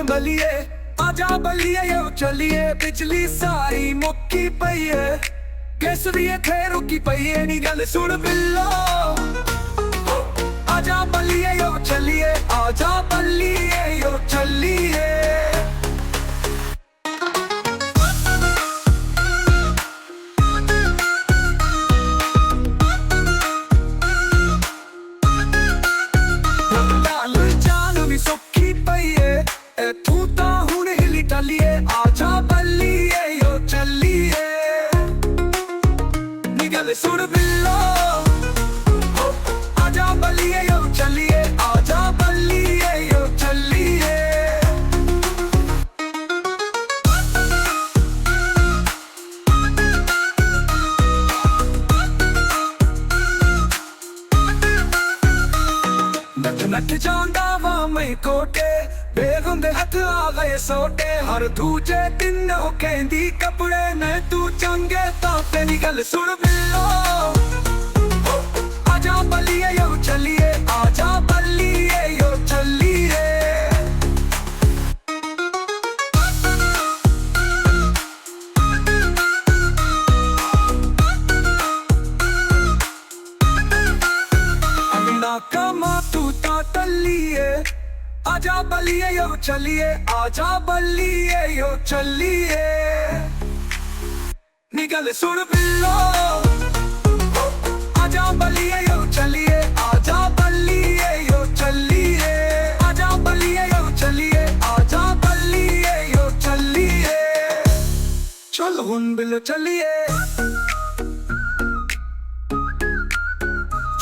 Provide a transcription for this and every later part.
बलिए आजा बलिए यो चलिए पिछली सारी मुक्की पई है केसरिए थे रुकी पई है नी गल सुन बिल्लो आजा बलिए यो चलिए आजा बलिए यो चलिए सुखी पईए तू ता हुण हिली टलिए आजा बलिए यो चलिए निगल सुन बिल्लो आजा बलिए यो चलिए आजा बलिए यो चलिए नट नट जांदा वा मैं कोटे बेगुंदे हथ आ गए सोटे हर दूजे दिन हो कहंदी कपड़े ने तू चंगे ता तेरी गल सुन बिल्लो आजा बलिए यो चलिए आजा बलिए यो चलिए अंगना कमा तू ता टलिए आजा बलिए यो चलिए आजा बलिए यो चलिए निगल सुन बिल्लो आजा बलिए यो चलिए आजा बलिए यो चलिए आजा बलिए यो चलिए आजा बलिए यो चलिए चल हुन बिल्लो चलिए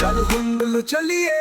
चल हुन बिल्लो चलिए